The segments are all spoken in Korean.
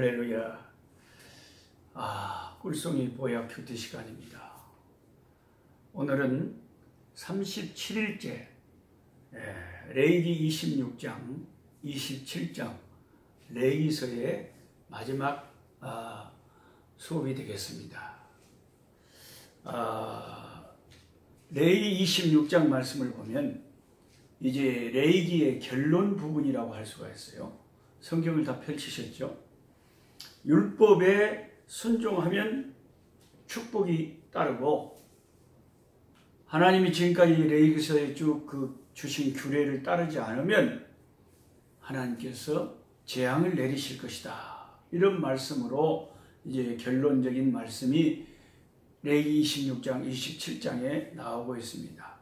할렐루야. 꿀송이 보약 큐티 시간입니다. 오늘은 37일째 레위기 26장, 27장 레위기서의 마지막 수업이 되겠습니다. 레위기 26장 말씀을 보면 이제 레위기의 결론 부분이라고 할 수가 있어요. 성경을 다 펼치셨죠? 율법에 순종하면 축복이 따르고, 하나님이 지금까지 레위기서에 쭉 주신 규례를 따르지 않으면 하나님께서 재앙을 내리실 것이다. 이런 말씀으로 이제 결론적인 말씀이 레위기 26장, 27장에 나오고 있습니다.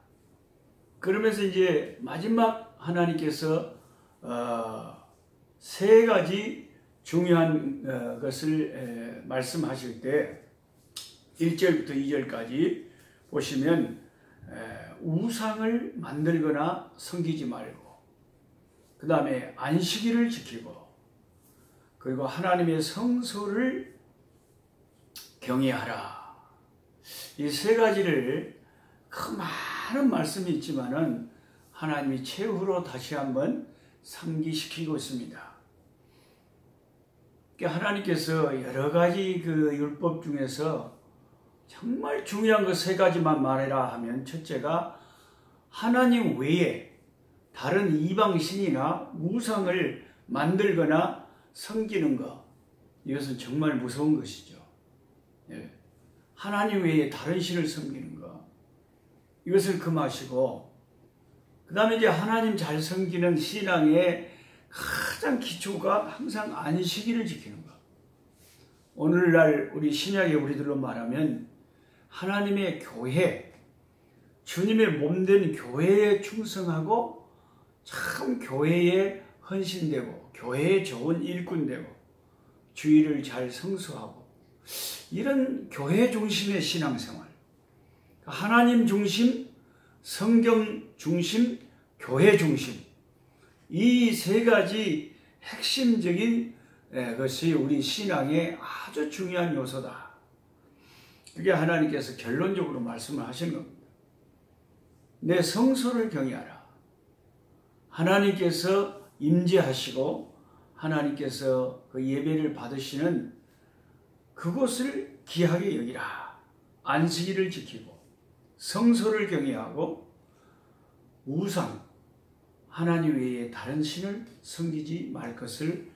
그러면서 이제 마지막 하나님께서 세 가지 중요한 것을 말씀하실 때 1절부터 2절까지 보시면 우상을 만들거나 섬기지 말고, 그 다음에 안식일을 지키고, 그리고 하나님의 성소를 경외하라. 이 세 가지를 그 많은 말씀이 있지만은 하나님이 최후로 다시 한번 상기시키고 있습니다. 하나님께서 여러 가지 율법 중에서 정말 중요한 거 세 가지만 말해라 하면, 첫째가 하나님 외에 다른 이방신이나 우상을 만들거나 섬기는 것. 이것은 정말 무서운 것이죠. 하나님 외에 다른 신을 섬기는 것, 이것을 금하시고, 그 다음에 이제 하나님 잘 섬기는 신앙의 가장 기초가 항상 안식일을 지키는 것. 오늘날 우리 신약의 우리들로 말하면 하나님의 교회, 주님의 몸된 교회에 충성하고 참 교회에 헌신되고 교회에 좋은 일꾼 되고 주의를 잘 성수하고, 이런 교회 중심의 신앙생활, 하나님 중심, 성경 중심, 교회 중심, 이 세 가지 핵심적인 것이 우리 신앙의 아주 중요한 요소다. 그게 하나님께서 결론적으로 말씀을 하신 겁니다. 내 성소를 경외하라. 하나님께서 임재하시고 하나님께서 그 예배를 받으시는 그곳을 귀하게 여기라. 안식일을 지키고 성소를 경외하고 우상, 하나님 외에 다른 신을 섬기지 말 것을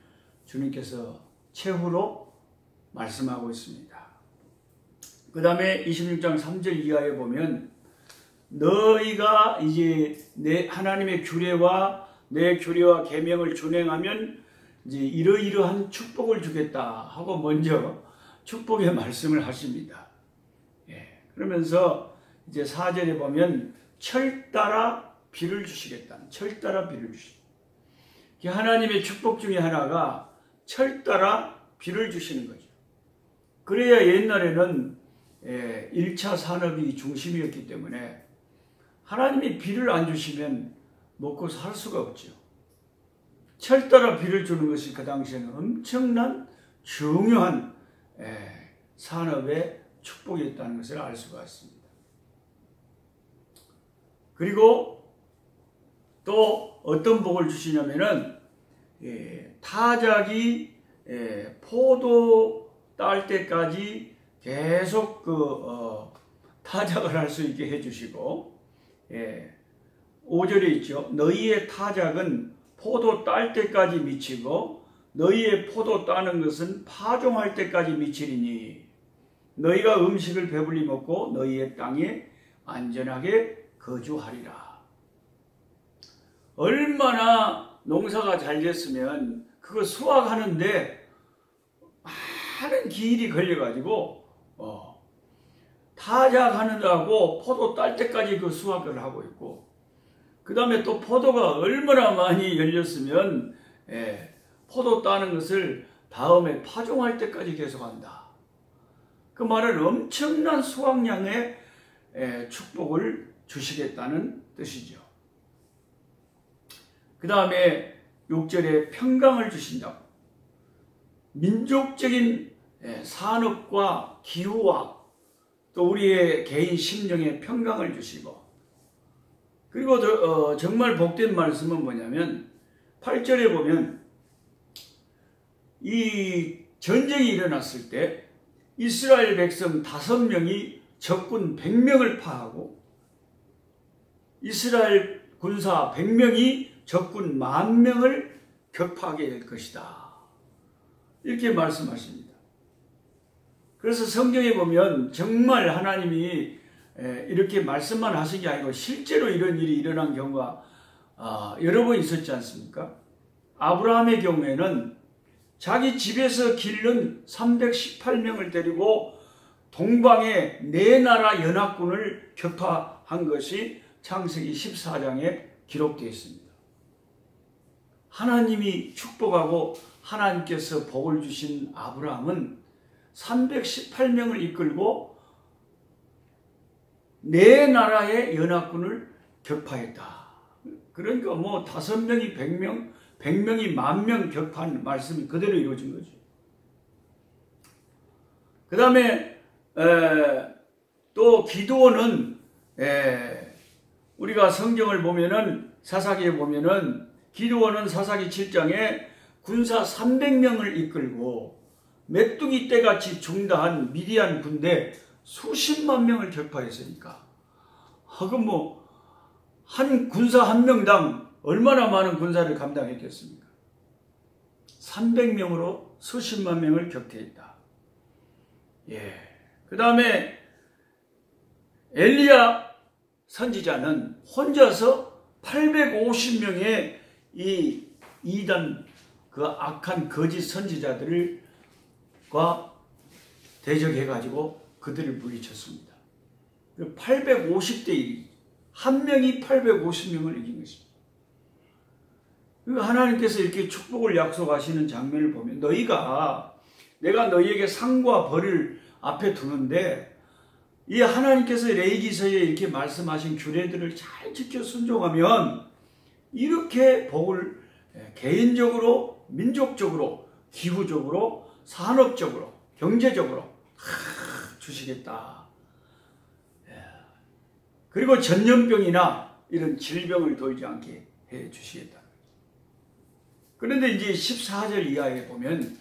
주님께서 최후로 말씀하고 있습니다. 그 다음에 26장 3절 이하에 보면, 너희가 이제 내 하나님의 규례와 내 규례와 계명을 준행하면 이제 이러이러한 축복을 주겠다 하고 먼저 축복의 말씀을 하십니다. 그러면서 이제 4절에 보면 철 따라 비를 주시겠다. 철 따라 비를 주시겠다. 하나님의 축복 중에 하나가 철 따라 비를 주시는 거죠. 그래야 옛날에는 1차 산업이 중심이었기 때문에 하나님이 비를 안 주시면 먹고 살 수가 없죠. 철 따라 비를 주는 것이 그 당시에는 엄청난 중요한 산업의 축복이었다는 것을 알 수가 있습니다. 그리고 또 어떤 복을 주시냐면은 타작이 포도 딸 때까지 계속 타작을 할 수 있게 해주시고, 5절에 있죠. 너희의 타작은 포도 딸 때까지 미치고 너희의 포도 따는 것은 파종할 때까지 미치리니 너희가 음식을 배불리 먹고 너희의 땅에 안전하게 거주하리라. 얼마나 농사가 잘 됐으면 그거 수확하는데 많은 기일이 걸려가지고 타작하느라고 포도 딸 때까지 그 수확을 하고 있고, 그 다음에 또 포도가 얼마나 많이 열렸으면 포도 따는 것을 다음에 파종할 때까지 계속한다. 그 말은 엄청난 수확량의 축복을 주시겠다는 뜻이죠. 그 다음에 6절에 평강을 주신다고. 민족적인 산업과 기후와 또 우리의 개인 심령의 평강을 주시고, 그리고 정말 복된 말씀은 뭐냐면 8절에 보면 이 전쟁이 일어났을 때 이스라엘 백성 5명이 적군 100명을 파하고 이스라엘 군사 100명이 적군 10,000명을 격파하게 될 것이다. 이렇게 말씀하십니다. 그래서 성경에 보면 정말 하나님이 이렇게 말씀만 하신 게 아니고 실제로 이런 일이 일어난 경우가 여러 번 있었지 않습니까? 아브라함의 경우에는 자기 집에서 기른 318명을 데리고 동방의 4나라 연합군을 격파한 것이 창세기 14장에 기록되어 있습니다. 하나님이 축복하고 하나님께서 복을 주신 아브라함은 318명을 이끌고 4나라의 연합군을 격파했다. 그러니까 뭐 5명이 100명, 100명이 10,000명 격파한 말씀이 그대로 이루어진 거죠. 그 다음에 또 기드온은 우리가 성경을 보면은 사사기에 보면은 기드온은 사사기 7장에 군사 300명을 이끌고 메뚜기 떼같이 중다한 미디안 군대 수십만 명을 격파했으니까 그럼 뭐 한 군사 한 명당 얼마나 많은 군사를 감당했겠습니까? 300명으로 수십만 명을 격퇴했다. 그 다음에 엘리야 선지자는 혼자서 850명의 이 이단 그 악한 거짓 선지자들과 대적해가지고 그들을 물리쳤습니다. 850대 1, 한 명이 850명을 이긴 것입니다. 하나님께서 이렇게 축복을 약속하시는 장면을 보면 내가 너희에게 상과 벌을 앞에 두는데 이 하나님께서 레위기서에 이렇게 말씀하신 규례들을 잘 지켜 순종하면 이렇게 복을 개인적으로, 민족적으로, 기후적으로, 산업적으로, 경제적으로 주시겠다. 그리고 전염병이나 이런 질병을 돌지 않게 해 주시겠다. 그런데 이제 14절 이하에 보면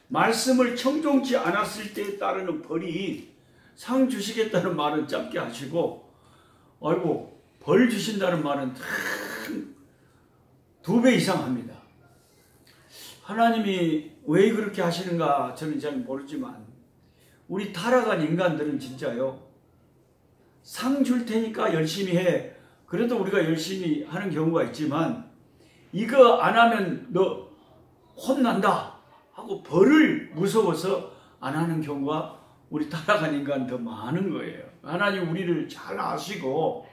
말씀을 청종치 않았을 때에 따르는 벌이 상 주시겠다는 말은 짧게 하시고 벌 주신다는 말은 2배 이상 합니다. 하나님이 왜 그렇게 하시는가 저는 잘 모르지만 우리 타락한 인간들은 진짜요. 상 줄 테니까 열심히 해. 그래도 우리가 열심히 하는 경우가 있지만 이거 안 하면 너 혼난다 하고 벌을 무서워서 안 하는 경우가 우리 타락한 인간 더 많은 거예요. 하나님 우리를 잘 아시고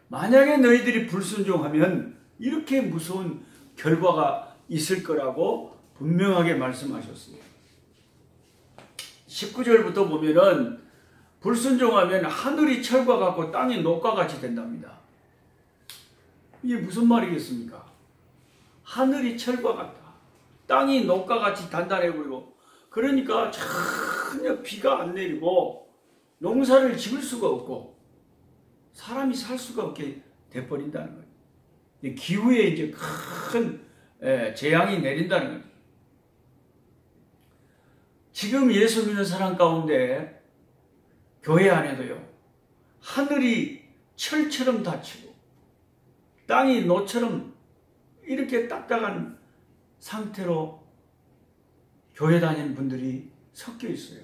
만약에 너희들이 불순종하면 이렇게 무서운 결과가 있을 거라고 분명하게 말씀하셨어요. 19절부터 보면은 불순종하면 하늘이 철과 같고 땅이 녹과 같이 된답니다. 이게 무슨 말이겠습니까? 하늘이 철과 같다. 땅이 녹과 같이 단단해 보이고 그러니까 전혀 비가 안 내리고 농사를 지을 수가 없고 사람이 살 수가 없게 돼버린다는 거예요. 기후에 이제 큰 재앙이 내린다는 거예요. 지금 예수 믿는 사람 가운데 교회 안에도요. 하늘이 철처럼 닫히고 땅이 노처럼 이렇게 딱딱한 상태로 교회 다니는 분들이 섞여 있어요.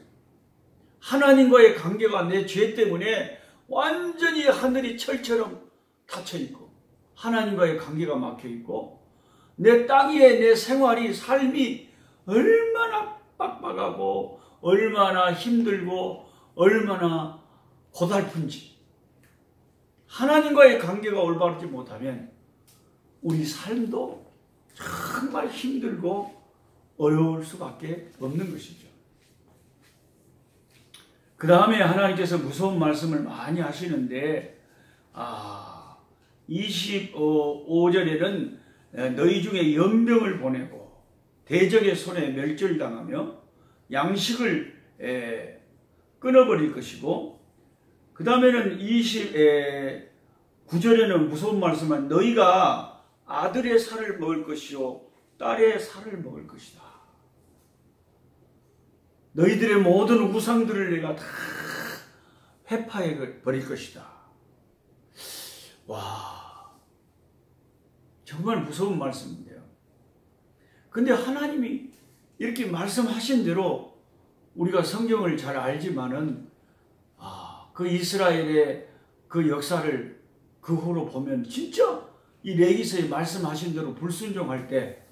하나님과의 관계가 내 죄 때문에 완전히 하늘이 철처럼 닫혀 있고 하나님과의 관계가 막혀 있고 내 땅 위에 내 생활이 삶이 얼마나 빡빡하고 얼마나 힘들고 얼마나 고달픈지 하나님과의 관계가 올바르지 못하면 우리 삶도 정말 힘들고 어려울 수밖에 없는 것이죠. 그 다음에 하나님께서 무서운 말씀을 많이 하시는데 25절에는 너희 중에 연병을 보내고 대적의 손에 멸절당하며 양식을 끊어버릴 것이고, 그 다음에는 29절에는 무서운 말씀은 너희가 아들의 살을 먹을 것이요 딸의 살을 먹을 것이다. 너희들의 모든 우상들을 내가 다 회파해 버릴 것이다. 와, 정말 무서운 말씀인데요. 근데 하나님이 이렇게 말씀하신 대로 우리가 성경을 잘 알지만은 그 이스라엘의 그 역사를 그 후로 보면 진짜 이 레위기서에 말씀하신 대로 불순종할 때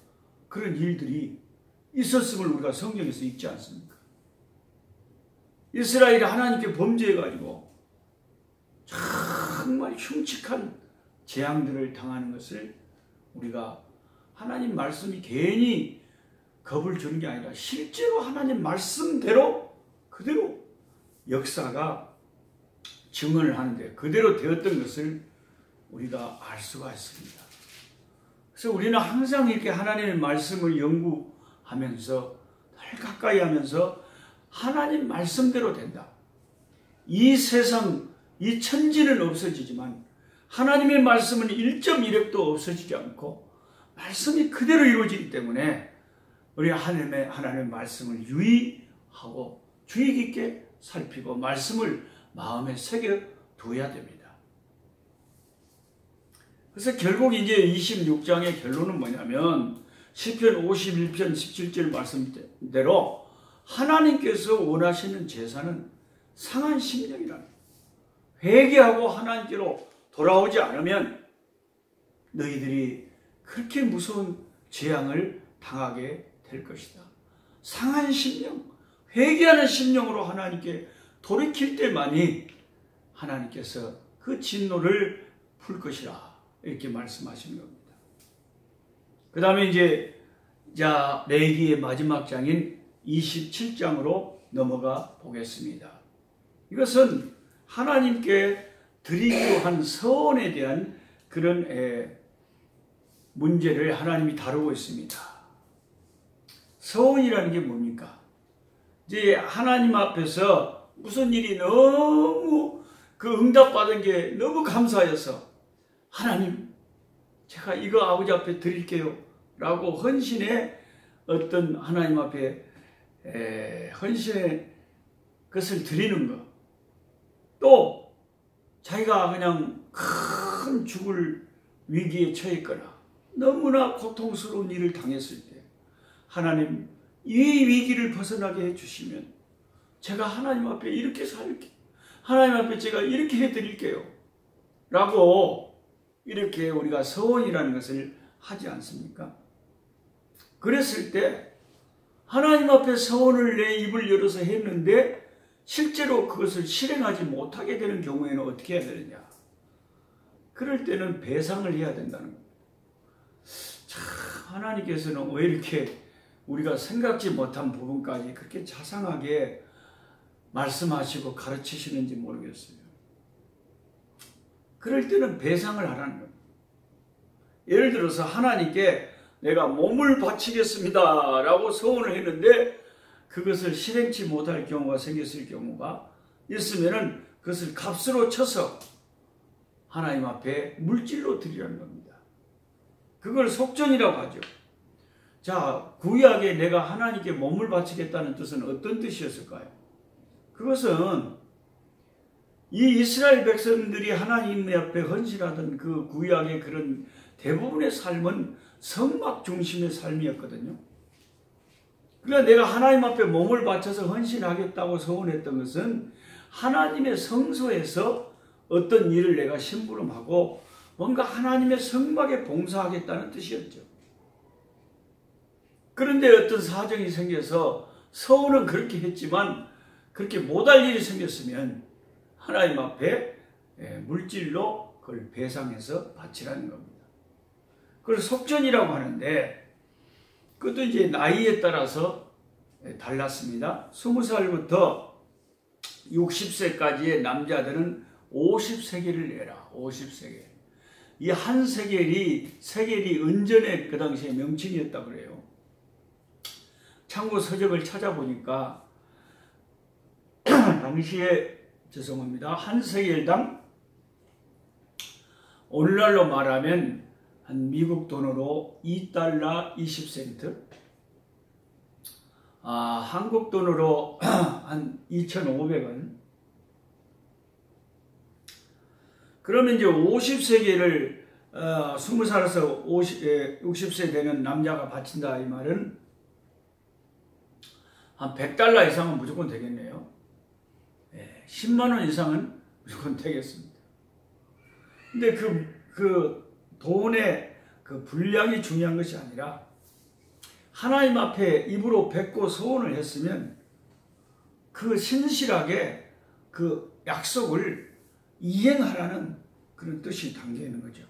그런 일들이 있었음을 우리가 성경에서 읽지 않습니까? 이스라엘이 하나님께 범죄해가지고 정말 흉측한 재앙들을 당하는 것을 우리가 하나님 말씀이 괜히 겁을 주는 게 아니라 실제로 하나님 말씀대로 그대로 역사가 증언을 하는데 그대로 되었던 것을 우리가 알 수가 있습니다. 그래서 우리는 항상 이렇게 하나님의 말씀을 연구하면서 늘 가까이 하면서 하나님 말씀대로 된다. 이 세상, 이 천지는 없어지지만 하나님의 말씀은 1.1획도 없어지지 않고 말씀이 그대로 이루어지기 때문에 우리 하나님의 말씀을 유의하고 주의 깊게 살피고 말씀을 마음에 새겨둬야 됩니다. 그래서 결국 이제 26장의 결론은 뭐냐면 시편 51편 17절 말씀대로 하나님께서 원하시는 제사는 상한 심령이라는 거예요. 회개하고 하나님께로 돌아오지 않으면 너희들이 그렇게 무서운 재앙을 당하게 될 것이다. 상한 심령, 회개하는 심령으로 하나님께 돌이킬 때만이 하나님께서 그 진노를 풀 것이라 이렇게 말씀하시는 겁니다. 그 다음에 이제 레위기의 마지막 장인 27장으로 넘어가 보겠습니다. 이것은 하나님께 드리기로 한 서원에 대한 그런 문제를 하나님이 다루고 있습니다. 서원이라는 게 뭡니까? 이제 하나님 앞에서 무슨 일이 너무 그 응답받은 게 너무 감사해서 하나님 제가 이거 아버지 앞에 드릴게요 라고 헌신의 어떤 하나님 앞에 헌신의 것을 드리는 것, 또 자기가 그냥 큰 죽을 위기에 처했거나 너무나 고통스러운 일을 당했을 때 하나님 이 위기를 벗어나게 해주시면 제가 하나님 앞에 이렇게 살게, 하나님 앞에 제가 이렇게 해드릴게요 라고 이렇게 우리가 서원이라는 것을 하지 않습니까? 그랬을 때 하나님 앞에 서원을 내 입을 열어서 했는데 실제로 그것을 실행하지 못하게 되는 경우에는 어떻게 해야 되느냐? 그럴 때는 배상을 해야 된다는 겁니다. 참 하나님께서는 왜 이렇게 우리가 생각지 못한 부분까지 그렇게 자상하게 말씀하시고 가르치시는지 모르겠어요. 그럴 때는 배상을 하라는 겁니다. 예를 들어서 하나님께 내가 몸을 바치겠습니다 라고 서원을 했는데 그것을 실행치 못할 경우가 생겼을 경우가 있으면은 그것을 값으로 쳐서 하나님 앞에 물질로 드리라는 겁니다. 그걸 속전이라고 하죠. 자, 구약에 내가 하나님께 몸을 바치겠다는 뜻은 어떤 뜻이었을까요? 그것은 이 이스라엘 백성들이 하나님 앞에 헌신하던 그 구약의 그런 대부분의 삶은 성막 중심의 삶이었거든요. 그러니까 내가 하나님 앞에 몸을 바쳐서 헌신하겠다고 서원했던 것은 하나님의 성소에서 어떤 일을 내가 심부름하고 뭔가 하나님의 성막에 봉사하겠다는 뜻이었죠. 그런데 어떤 사정이 생겨서 서원은 그렇게 했지만 그렇게 못할 일이 생겼으면 하나님 앞에 물질로 그걸 배상해서 바치라는 겁니다. 그걸 속전이라고 하는데 그것도 이제 나이에 따라서 달랐습니다. 20살부터 60세까지의 남자들은 50세겔을 내라. 50세겔. 이 한 세겔이 은전의 그 당시에 명칭이었다고 그래요. 참고 서적을 찾아보니까 당시에 죄송합니다. 한 세겔당 오늘날로 말하면 한 미국 돈으로 2달러 20센트, 한국 돈으로 한 2,500원. 그러면 이제 50세겔을 20살에서 60세 되는 남자가 바친다 이 말은 한 100달러 이상은 무조건 되겠네요. 10만 원 이상은 무조건 되겠습니다. 근데 그 돈의 그 분량이 중요한 것이 아니라 하나님 앞에 입으로 뱉고 서원을 했으면 그 신실하게 그 약속을 이행하라는 그런 뜻이 담겨 있는 거죠.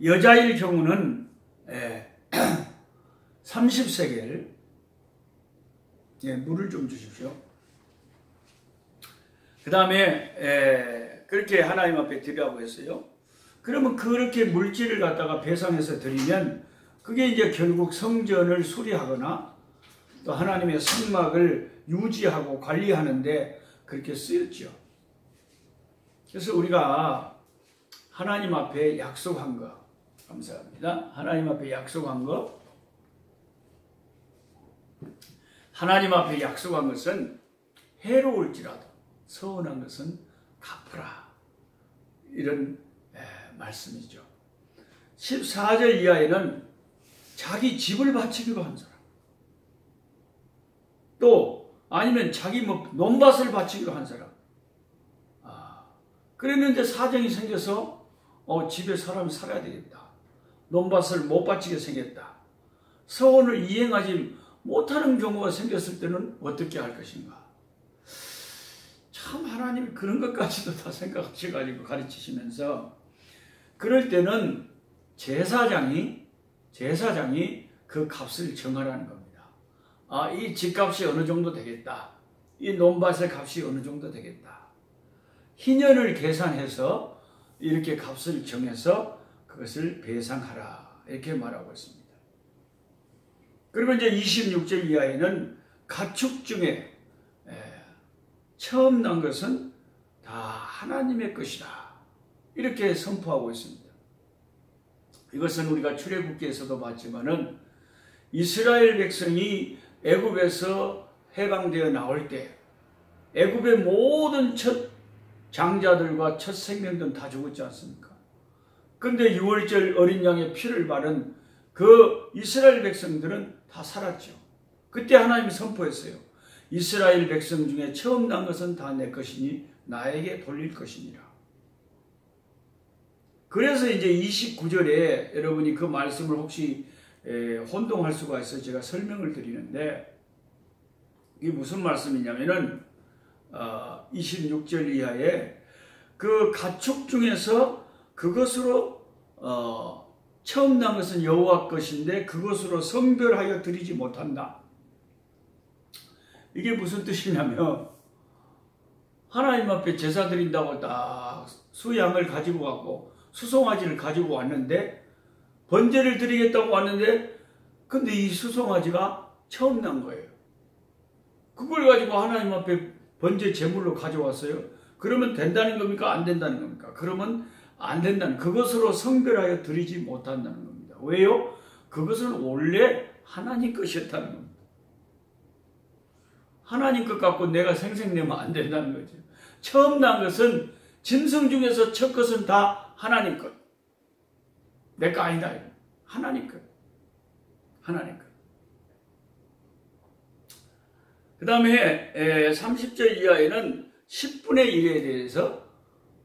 여자일 경우는 30세겔, 물을 좀 주십시오. 그 다음에 그렇게 하나님 앞에 드리라고 했어요. 그러면 그렇게 물질을 갖다가 배상해서 드리면 그게 이제 결국 성전을 수리하거나 또 하나님의 성막을 유지하고 관리하는데 그렇게 쓰였죠. 그래서 우리가 하나님 앞에 약속한 거, 감사합니다. 하나님 앞에 약속한 거, 하나님 앞에 약속한 것은 해로울지라도 서운한 것은 갚으라. 이런 말씀이죠. 14절 이하에는 자기 집을 바치기로 한 사람, 또 아니면 자기 논밭을 바치기로 한 사람, 그랬는데 사정이 생겨서 집에 사람이 살아야 되겠다, 논밭을 못 바치게 생겼다, 서원을 이행하지 못하는 경우가 생겼을 때는 어떻게 할 것인가. 참 하나님이 그런 것까지도 다 생각하셔가지고 가르치시면서 그럴 때는 제사장이 그 값을 정하라는 겁니다. 이 집값이 어느 정도 되겠다, 이 논밭의 값이 어느 정도 되겠다, 희년을 계산해서 이렇게 값을 정해서 그것을 배상하라, 이렇게 말하고 있습니다. 그리고 이제 26절 이하에는 가축 중에 처음 난 것은 다 하나님의 것이다, 이렇게 선포하고 있습니다. 이것은 우리가 출애굽기에서도 봤지만은 이스라엘 백성이 애굽에서 해방되어 나올 때 애굽의 모든 첫 장자들과 첫 생명들은 다 죽었지 않습니까? 근데 6월절 어린 양의 피를 바른 그 이스라엘 백성들은 다 살았죠. 그때 하나님이 선포했어요. 이스라엘 백성 중에 처음 난 것은 다 내 것이니 나에게 돌릴 것이니라. 그래서 이제 29절에 여러분이 그 말씀을 혹시 혼동할 수가 있어서 제가 설명을 드리는데, 이게 무슨 말씀이냐면은 26절 이하에 그 가축 중에서 그것으로 처음 난 것은 여호와 것인데 그것으로 성별하여 드리지 못한다. 이게 무슨 뜻이냐면 하나님 앞에 제사 드린다고 딱 수양을 가지고 왔고 수송아지를 가지고 왔는데, 번제를 드리겠다고 왔는데 근데 이 수송아지가 처음 난 거예요. 그걸 가지고 하나님 앞에 번제 제물로 가져왔어요. 그러면 된다는 겁니까? 안 된다는 겁니까? 그러면 안 된다는, 그것으로 성별하여 드리지 못한다는 겁니다. 왜요? 그것은 원래 하나님 것이었다는 겁니다. 하나님 것 갖고 내가 생색내면 안 된다는 거죠. 처음 난 것은 짐승 중에서 첫 것은 다 하나님 것. 내 거 아니다. 하나님 것. 하나님 것. 그 다음에 30절 이하에는 10분의 1에 대해서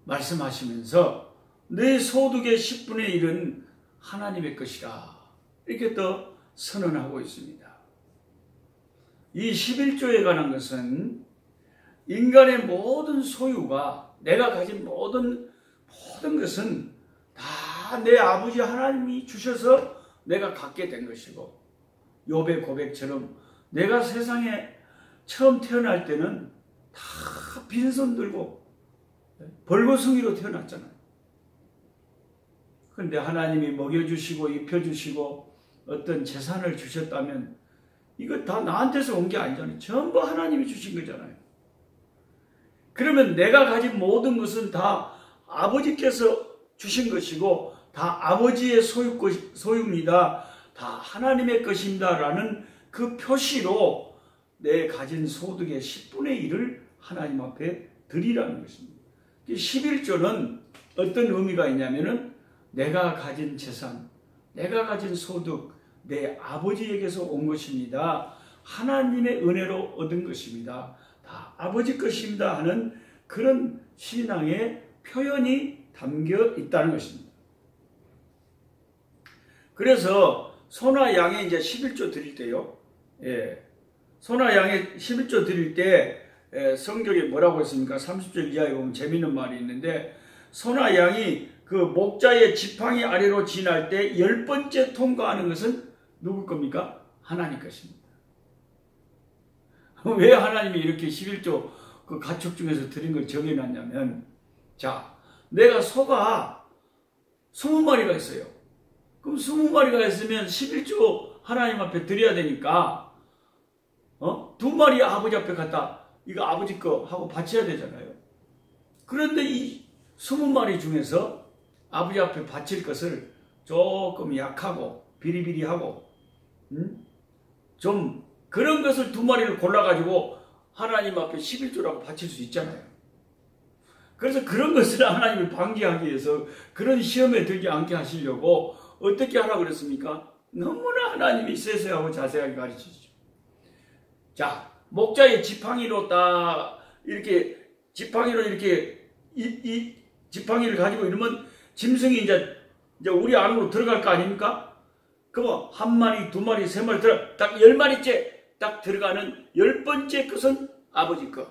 말씀하시면서 내 소득의 10분의 1은 하나님의 것이라, 이렇게 또 선언하고 있습니다. 이 11조에 관한 것은 인간의 모든 소유가, 내가 가진 모든 것은 다 내 아버지 하나님이 주셔서 내가 갖게 된 것이고, 욥의 고백처럼 내가 세상에 처음 태어날 때는 다 빈손 들고 벌거숭이로 태어났잖아요. 그런데 하나님이 먹여주시고 입혀주시고 어떤 재산을 주셨다면 이거 다 나한테서 온 게 아니잖아요. 전부 하나님이 주신 거잖아요. 그러면 내가 가진 모든 것은 다 아버지께서 주신 것이고 다 아버지의 소유입니다. 다 하나님의 것입니다. 라는 그 표시로 내 가진 소득의 10분의 1을 하나님 앞에 드리라는 것입니다. 11조는 어떤 의미가 있냐면은 내가 가진 재산, 내가 가진 소득, 내 아버지에게서 온 것입니다. 하나님의 은혜로 얻은 것입니다. 다 아버지 것입니다 하는 그런 신앙의 표현이 담겨 있다는 것입니다. 그래서 소나 양에 이제 11조 드릴 때요. 소나 양에 11조 드릴 때 성경에 뭐라고 했습니까? 30절 이하에 보면 재미있는 말이 있는데 소나 양이 그 목자의 지팡이 아래로 지날 때 10번째 통과하는 것은 누구 겁니까? 하나님 것입니다. 왜 하나님이 이렇게 11조 그 가축 중에서 드린 걸 정해놨냐면, 자, 내가 소가 20마리가 있어요. 그럼 20마리가 있으면 11조 하나님 앞에 드려야 되니까 2마리 아버지 앞에 갖다 이거 아버지 거 하고 바쳐야 되잖아요. 그런데 이 20마리 중에서 아버지 앞에 바칠 것을 조금 약하고 비리비리하고 좀 그런 것을 2마리를 골라가지고 하나님 앞에 11조라고 바칠 수 있잖아요. 그래서 그런 것을 하나님을 방지하기 위해서 그런 시험에 들지 않게 하시려고 어떻게 하라고 그랬습니까? 너무나 하나님이 세세하고 자세하게 가르치시죠. 자, 목자의 지팡이로 딱 이렇게 지팡이로 이렇게 이 지팡이를 가지고 이러면 짐승이 이제 우리 안으로 들어갈 거 아닙니까? 그럼 1마리, 2마리, 3마리 딱 10마리째 딱 들어가는 10번째 것은 아버지 거.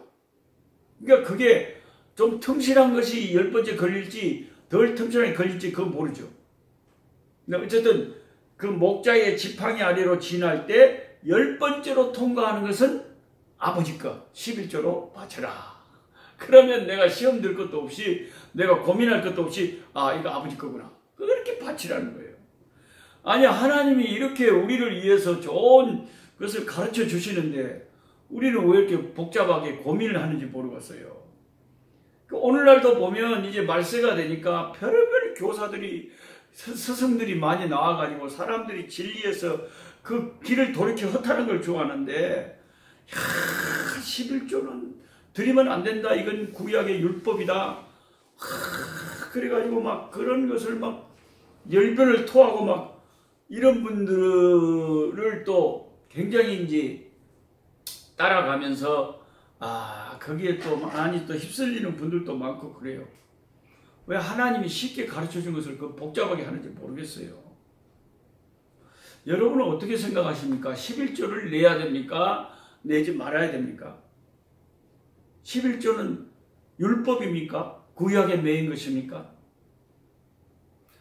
그러니까 그게 좀 틈실한 것이 10번째 걸릴지 덜 틈실하게 걸릴지 그건 모르죠. 근데 어쨌든 그 목자의 지팡이 아래로 지날 때 10번째로 통과하는 것은 아버지 거 11조로 바쳐라. 그러면 내가 시험 들 것도 없이 내가 고민할 것도 없이 아 이거 아버지 거구나. 그렇게 바치라는 거예요. 아니 하나님이 이렇게 우리를 위해서 좋은 것을 가르쳐 주시는데 우리는 왜 이렇게 복잡하게 고민을 하는지 모르겠어요. 오늘날도 보면 이제 말세가 되니까 별의별 교사들이 스승들이 많이 나와가지고 사람들이 진리에서 그 길을 돌이켜 헛하는 걸 좋아하는데 11조는 드리면 안 된다. 이건 구약의 율법이다. 그래가지고 막 그런 것을 막 열변을 토하고 막 이런 분들을 또 굉장히 이제 따라가면서 거기에 또 많이 또 휩쓸리는 분들도 많고 그래요. 왜 하나님이 쉽게 가르쳐 준 것을 그 복잡하게 하는지 모르겠어요. 여러분은 어떻게 생각하십니까? 11조를 내야 됩니까? 내지 말아야 됩니까? 11조는 율법입니까? 구약에 매인 것입니까?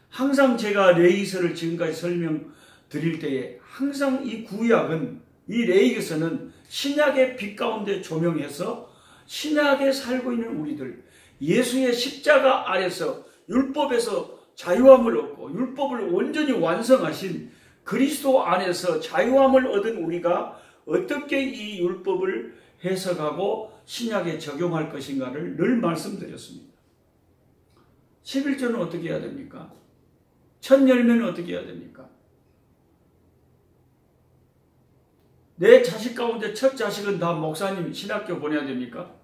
항상 제가 레위기서를 지금까지 설명드릴 때에 항상 이 구약은 이 레위기서는 신약의 빛 가운데 조명해서 신약에 살고 있는 우리들 예수의 십자가 아래서 율법에서 자유함을 얻고 율법을 온전히 완성하신 그리스도 안에서 자유함을 얻은 우리가 어떻게 이 율법을 해석하고 신약에 적용할 것인가를 늘 말씀드렸습니다. 11조는 어떻게 해야 됩니까? 첫 열매는 어떻게 해야 됩니까? 내 자식 가운데 첫 자식은 다 목사님 신학교 보내야 됩니까?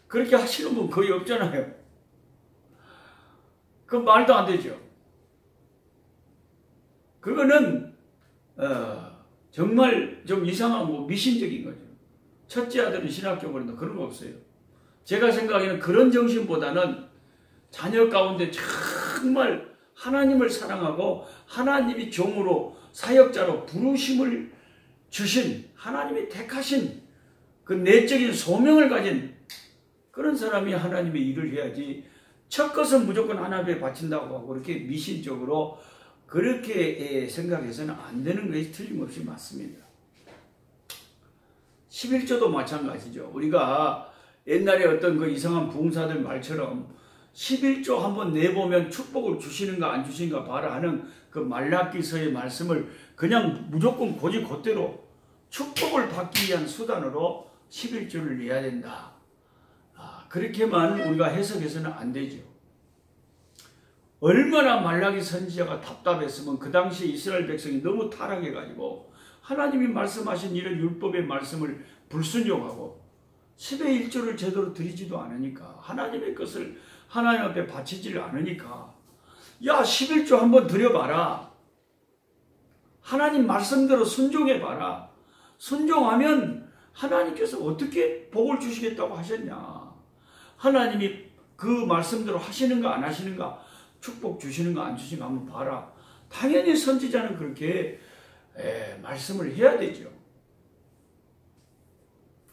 그렇게 하시는 분 거의 없잖아요. 그 말도 안 되죠. 그거는 정말 좀 이상하고 미신적인 거죠. 첫째 아들은 신학교 보낸다. 그런 거 없어요. 제가 생각하기에는 그런 정신보다는 자녀 가운데 정말 하나님을 사랑하고 하나님이 종으로 사역자로 부르심을 주신 하나님이 택하신 그 내적인 소명을 가진 그런 사람이 하나님의 일을 해야지 첫 것은 무조건 하나님에 바친다고 하고 그렇게 미신적으로 그렇게 생각해서는 안 되는 것이 틀림없이 맞습니다. 11조도 마찬가지죠. 우리가 옛날에 어떤 그 이상한 부흥사들 말처럼 11조 한번 내보면 축복을 주시는가 안 주시는가 봐라 하는 그 말라기서의 말씀을 그냥 무조건 고지 곧대로 축복을 받기 위한 수단으로 11조를 내야 된다. 그렇게만 우리가 해석해서는 안 되죠. 얼마나 말라기 선지자가 답답했으면 그 당시에 이스라엘 백성이 너무 타락해가지고 하나님이 말씀하신 이런 율법의 말씀을 불순종하고 10의 1조를 제대로 드리지도 않으니까 하나님의 것을 하나님 앞에 바치지를 않으니까 야 11조 한번 드려봐라. 하나님 말씀대로 순종해봐라. 순종하면 하나님께서 어떻게 복을 주시겠다고 하셨냐. 하나님이 그 말씀대로 하시는가 안 하시는가 축복 주시는가 안 주시는가 한번 봐라. 당연히 선지자는 그렇게 말씀을 해야 되죠.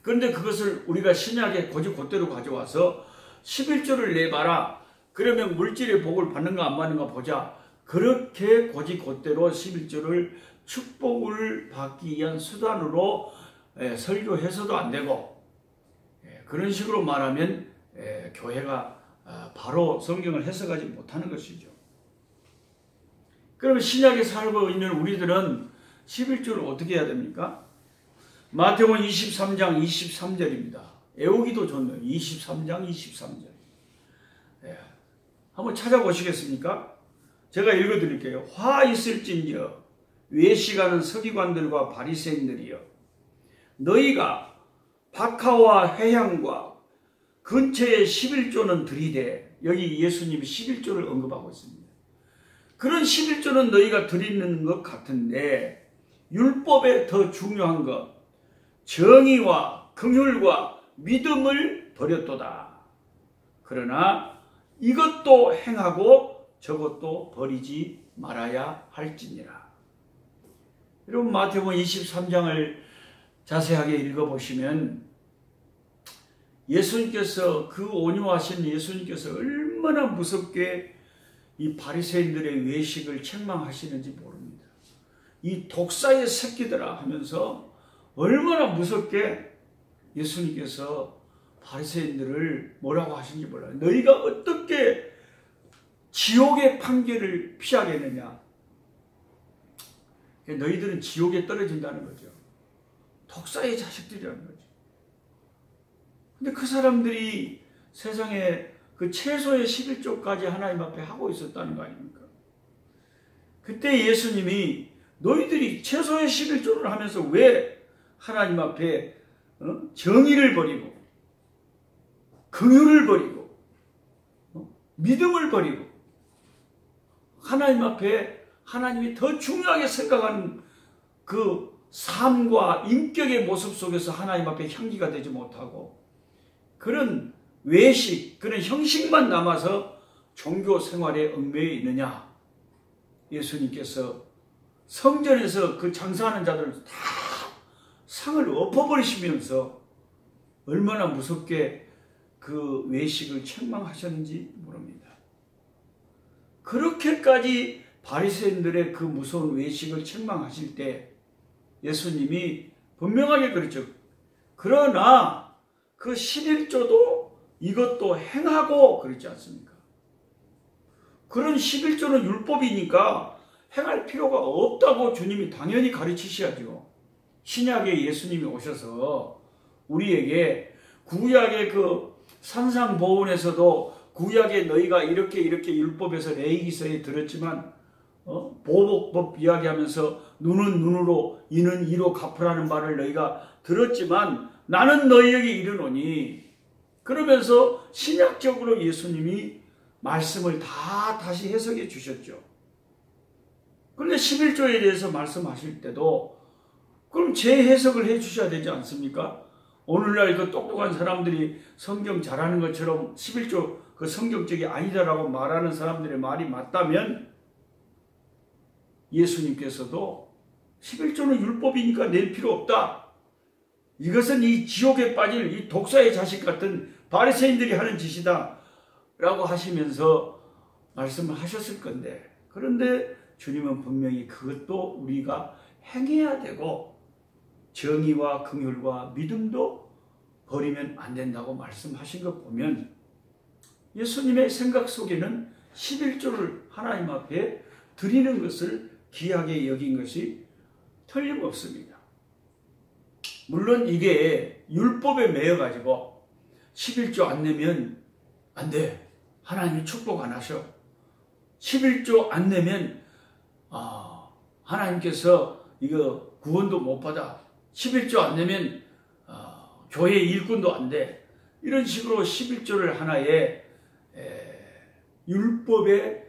그런데 그것을 우리가 신약에 곧대로 가져와서 11조를 내봐라. 그러면 물질의 복을 받는가 안 받는가 보자. 그렇게 곧대로 11조를 축복을 받기 위한 수단으로 설교해서도 안 되고 그런 식으로 말하면 교회가 바로 성경을 해석하지 못하는 것이죠. 그러면 신약에 살고 있는 우리들은 11조를 어떻게 해야 됩니까? 마태복음 23장 23절입니다. 애우기도 좋네요. 23장 23절. 한번 찾아보시겠습니까? 제가 읽어드릴게요. 화 있을진저 외식하는 서기관들과 바리새인들이여 너희가 박하와 회향과 근처에 11조는 드리되 여기 예수님이 11조를 언급하고 있습니다. 그런 11조는 너희가 드리는 것 같은데 율법에 더 중요한 것 정의와 긍휼과 믿음을 버렸도다. 그러나 이것도 행하고 저것도 버리지 말아야 할지니라. 여러분 마태복음 23장을 자세하게 읽어보시면 예수님께서 그 온유하신 예수님께서 얼마나 무섭게 이 바리새인들의 외식을 책망하시는지 모릅니다. 이 독사의 새끼들아 하면서 얼마나 무섭게 예수님께서 바리새인들을 뭐라고 하신지 몰라요. 너희가 어떻게 지옥의 판결을 피하겠느냐. 너희들은 지옥에 떨어진다는 거죠. 독사의 자식들이라는 거죠. 근데 그 사람들이 세상에 그 최소의 11조까지 하나님 앞에 하고 있었다는 거 아닙니까? 그때 예수님이 너희들이 최소의 11조를 하면서 왜 하나님 앞에 정의를 버리고 긍휼을 버리고 믿음을 버리고 하나님 앞에 하나님이 더 중요하게 생각하는 그 삶과 인격의 모습 속에서 하나님 앞에 향기가 되지 못하고 그런 외식, 그런 형식만 남아서 종교 생활에 얽매여 있느냐. 예수님께서 성전에서 그 장사하는 자들을 다 상을 엎어버리시면서 얼마나 무섭게 그 외식을 책망하셨는지 모릅니다. 그렇게까지 바리새인들의 그 무서운 외식을 책망하실 때 예수님이 분명하게 그랬죠. 그러나 그 11조도 이것도 행하고 그랬지 않습니까? 그런 11조는 율법이니까 행할 필요가 없다고 주님이 당연히 가르치셔야죠. 신약에 예수님이 오셔서 우리에게 구약의 그 산상보훈에서도 구약에 너희가 이렇게 율법에서 레위기서에 들었지만 보복법 이야기하면서 눈은 눈으로 이는 이로 갚으라는 말을 너희가 들었지만 나는 너희에게 이르노니 그러면서 신약적으로 예수님이 말씀을 다 다시 해석해 주셨죠. 그런데 11조에 대해서 말씀하실 때도 그럼 재해석을 해 주셔야 되지 않습니까? 오늘날 그 똑똑한 사람들이 성경 잘하는 것처럼 11조 그 성경적이 아니다라고 말하는 사람들의 말이 맞다면 예수님께서도 11조는 율법이니까 낼 필요 없다. 이것은 이 지옥에 빠질 이 독사의 자식 같은 바리새인들이 하는 짓이다 라고 하시면서 말씀을 하셨을 건데 그런데 주님은 분명히 그것도 우리가 행해야 되고 정의와 긍휼과 믿음도 버리면 안 된다고 말씀하신 것 보면 예수님의 생각 속에는 11조를 하나님 앞에 드리는 것을 귀하게 여긴 것이 틀림없습니다. 물론 이게 율법에 매여가지고 11조 안 내면 안 돼. 하나님이 축복 안 하셔. 11조 안 내면 하나님께서 이거 구원도 못 받아. 11조 안 내면 교회 일꾼도 안 돼. 이런 식으로 11조를 하나의 율법의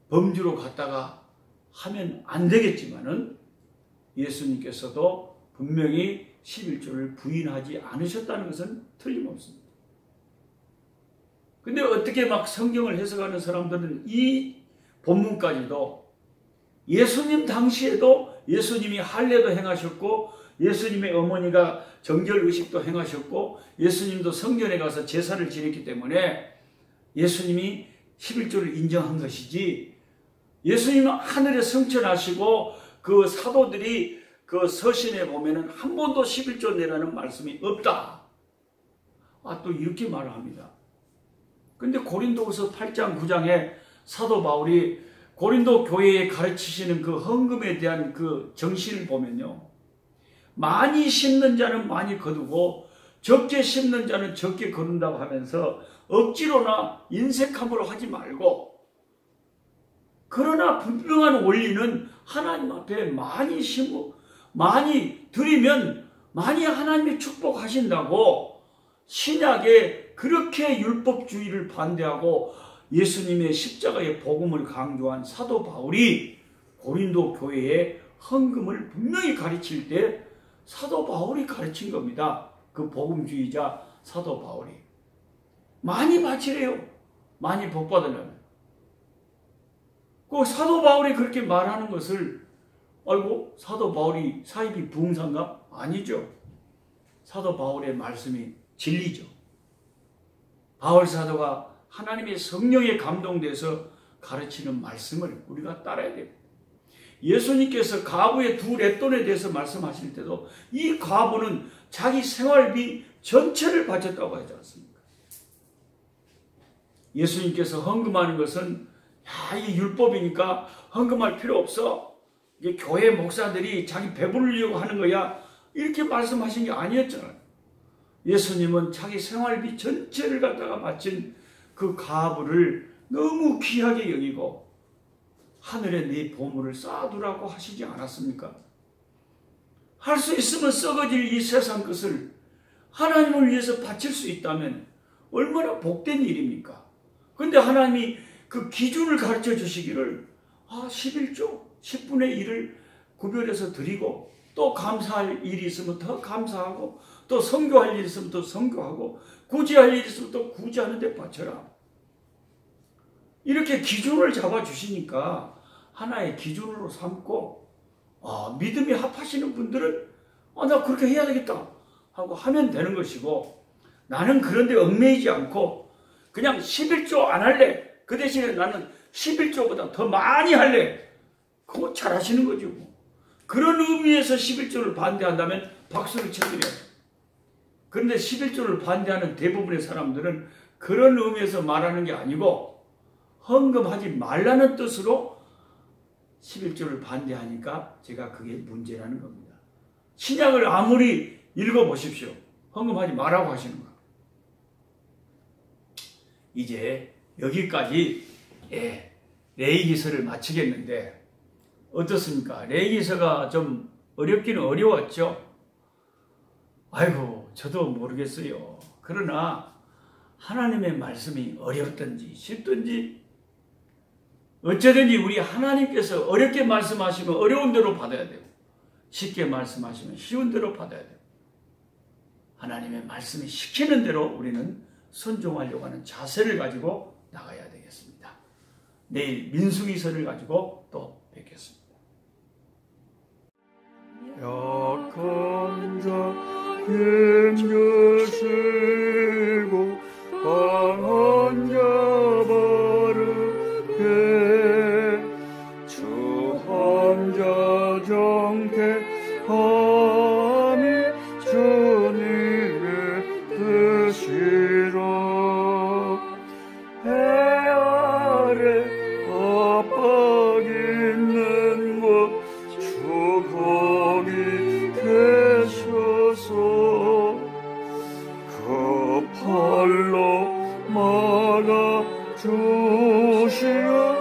범주로 갖다가 하면 안 되겠지만은 예수님께서도 분명히 11조를 부인하지 않으셨다는 것은 틀림없습니다. 근데 어떻게 막 성경을 해석하는 사람들은 이 본문까지도 예수님 당시에도 예수님이 할례도 행하셨고 예수님의 어머니가 정결의식도 행하셨고 예수님도 성전에 가서 제사를 지냈기 때문에 예수님이 11조를 인정한 것이지, 예수님은 하늘에 승천하시고 그 사도들이 그 서신에 보면은 한 번도 11조 내라는 말씀이 없다. 또 이렇게 말을 합니다. 근데 고린도후서 8장 9장에 사도 바울이 고린도 교회에 가르치시는 그 헌금에 대한 그 정신을 보면요, 많이 심는 자는 많이 거두고 적게 심는 자는 적게 거둔다고 하면서 억지로나 인색함으로 하지 말고, 그러나 분명한 원리는 하나님 앞에 많이 심고 많이 드리면 많이 하나님이 축복하신다고, 신약에 그렇게 율법주의를 반대하고 예수님의 십자가의 복음을 강조한 사도 바울이 고린도 교회에 헌금을 분명히 가르칠 때 사도 바울이 가르친 겁니다. 그 복음주의자 사도 바울이. 많이 바치래요. 많이 복받으려면. 그 사도 바울이 그렇게 말하는 것을 알고 사도 바울이 사이비 부흥사인가? 아니죠. 사도 바울의 말씀이 진리죠. 바울 사도가 하나님의 성령에 감동돼서 가르치는 말씀을 우리가 따라야 됩니다. 예수님께서 과부의 두 렛돈에 대해서 말씀하실 때도 이 과부는 자기 생활비 전체를 바쳤다고 하지 않습니까? 예수님께서 헌금하는 것은 이게 율법이니까 헌금할 필요 없어, 이게 교회 목사들이 자기 배부르려고 하는 거야, 이렇게 말씀하신 게 아니었잖아요. 예수님은 자기 생활비 전체를 갖다가 바친 그 과부를 너무 귀하게 여기고 하늘에 네 보물을 쌓아두라고 하시지 않았습니까? 할 수 있으면 썩어질 이 세상 것을 하나님을 위해서 바칠 수 있다면 얼마나 복된 일입니까? 근데 하나님이 그 기준을 가르쳐 주시기를 11조 10분의 1을 구별해서 드리고, 또 감사할 일이 있으면 더 감사하고, 또 선교할 일이 있으면 또 선교하고, 구제할 일이 있으면 또 구제하는 데 바쳐라. 이렇게 기준을 잡아주시니까 하나의 기준으로 삼고, 믿음이 합하시는 분들은 나 그렇게 해야 되겠다 하고 하면 되는 것이고, 나는 그런데 얽매이지 않고 그냥 11조 안 할래, 그 대신에 나는 11조보다 더 많이 할래, 그거 잘 하시는 거죠. 그런 의미에서 11조를 반대한다면 박수를 쳐드려요. 그런데 11조를 반대하는 대부분의 사람들은 그런 의미에서 말하는 게 아니고 헌금하지 말라는 뜻으로 11조를 반대하니까 제가 그게 문제라는 겁니다. 신약을 아무리 읽어보십시오. 헌금하지 말라고 하시는 거예요. 이제 여기까지 레위기서를 마치겠는데 어떻습니까? 레위기서가 좀 어렵기는 어려웠죠. 아이고 저도 모르겠어요. 그러나 하나님의 말씀이 어렵든지 쉽든지 어쩌든지 우리 하나님께서 어렵게 말씀하시면 어려운 대로 받아야 되고, 쉽게 말씀하시면 쉬운 대로 받아야 되고, 하나님의 말씀이 시키는 대로 우리는 순종하려고 하는 자세를 가지고 나가야 되겠습니다. 내일 민수기서를 가지고 또 뵙겠습니다. 약한 자 힘주시고 강한 자 바르게 주한 자 정케함이 주님의 뜻이라. 주시옵소서.